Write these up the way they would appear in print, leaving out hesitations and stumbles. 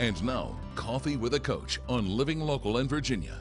And now, Coffee with a Coach on Living Local in Virginia.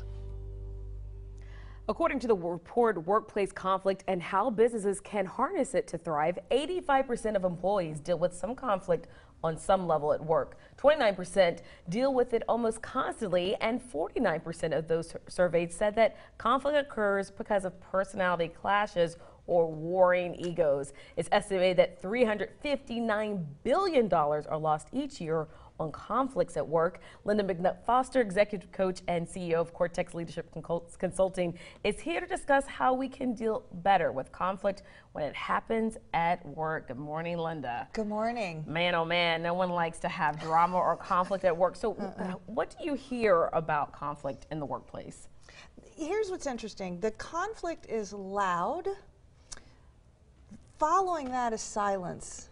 According to the report, Workplace Conflict and How Businesses Can Harness It to Thrive, 85% of employees deal with some conflict on some level at work. 29% deal with it almost constantly, and 49% of those surveyed said that conflict occurs because of personality clashes or warring egos. It's estimated that $359 billion are lost each year on conflicts at work. Lynda McNutt Foster, executive coach and CEO of Cortex Leadership Consulting, is here to discuss how we can deal better with conflict when it happens at work. Good morning, Lynda. Good morning. Man, oh man, no one likes to have drama or conflict at work. So what do you hear about conflict in the workplace? Here's what's interesting. The conflict is loud. Following that is silence.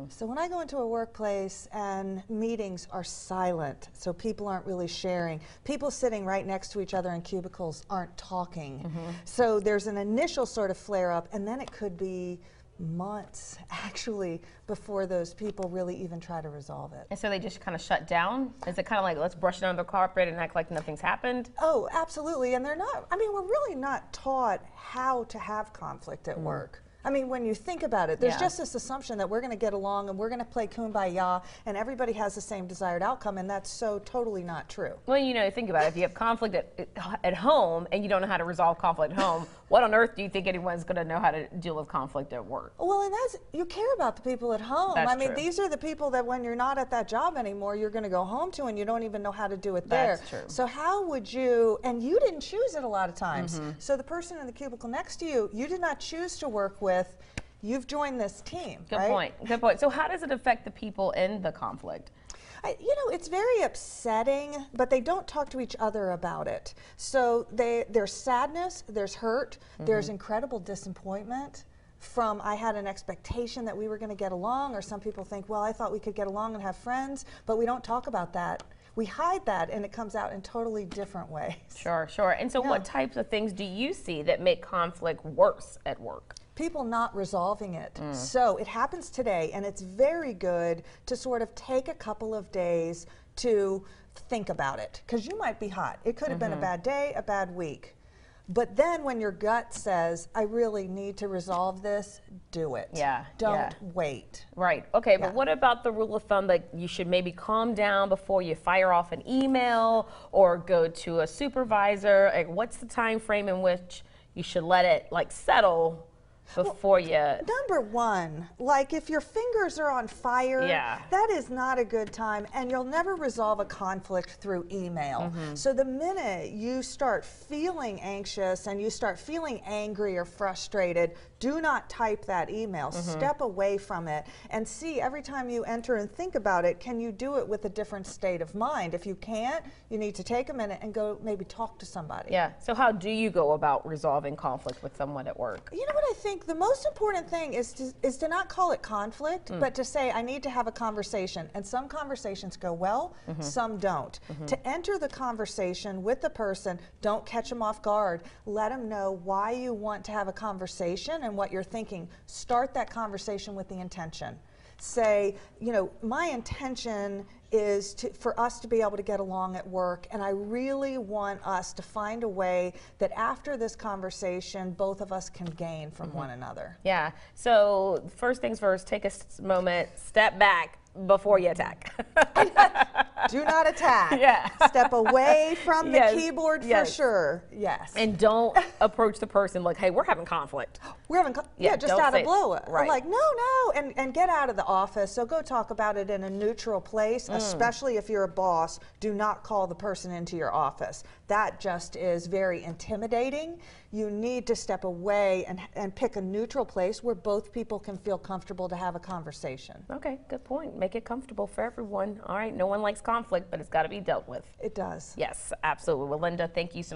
So when I go into a workplace and meetings are silent, so people aren't really sharing, people sitting right next to each other in cubicles aren't talking. So there's an initial sort of flare up, and then it could be months actually before those people really even try to resolve it. And so they just kind of shut down? Is it kind of like, let's brush it under the carpet and act like nothing's happened? Oh, absolutely. And they're not, I mean, we're really not taught how to have conflict at work. I mean, when you think about it, there's just this assumption that we're going to get along and we're going to play kumbaya and everybody has the same desired outcome, and that's so totally not true. Well, you know, think about it. If you have conflict at home and you don't know how to resolve conflict at home, what on earth do you think anyone's going to know how to deal with conflict at work? Well, and that's, you care about the people at home. That's I mean, true. these are the people that when you're not at that job anymore, you're going to go home to, and you don't even know how to do it there. That's true. So how would you, and you didn't choose it a lot of times. So the person in the cubicle next to you, you did not choose to work with. You've joined this team, Good right? point. Good point. So how does it affect the people in the conflict? You know, it's very upsetting, but they don't talk to each other about it. So there's sadness, there's hurt, there's incredible disappointment from I had an expectation that we were going to get along, or some people think, well, I thought we could get along and have friends, but we don't talk about that. We hide that, and it comes out in totally different ways. Sure, sure. And so what types of things do you see that make conflict worse at work? People not resolving it. So it happens today, and it's very good to sort of take a couple of days to think about it, because you might be hot. It could have been a bad day, a bad week. But then when your gut says, I really need to resolve this, do it. Yeah. Don't wait. Right. Okay, but what about the rule of thumb that you should maybe calm down before you fire off an email or go to a supervisor? Like, what's the time frame in which you should let it settle before you... Number one, like if your fingers are on fire, that is not a good time, and you'll never resolve a conflict through email. So the minute you start feeling anxious and you start feeling angry or frustrated, do not type that email. Step away from it and see every time you enter and think about it, can you do it with a different state of mind? If you can't, you need to take a minute and go maybe talk to somebody. Yeah, so how do you go about resolving conflict with someone at work? You know what I think? The most important thing is to not call it conflict, but to say, I need to have a conversation. And some conversations go well, some don't. To enter the conversation with the person, don't catch them off guard. Let them know why you want to have a conversation and what you're thinking. Start that conversation with the intention. Say, you know, my intention is for us to be able to get along at work, and I really want us to find a way that after this conversation, both of us can gain from one another. Yeah, so first things first, take a moment, step back before you attack. Do not attack. Yeah. Step away from the keyboard for sure. Yes. And don't approach the person like, hey, we're having conflict. We're having, just out of blue. Right. Like, no, and get out of the office. So go talk about it in a neutral place, especially if you're a boss. Do not call the person into your office. That just is very intimidating. You need to step away and pick a neutral place where both people can feel comfortable to have a conversation. Okay, good point. Make it comfortable for everyone. All right, no one likes conflict, but it's got to be dealt with. It does. Yes, absolutely. Well, Lynda, thank you so much.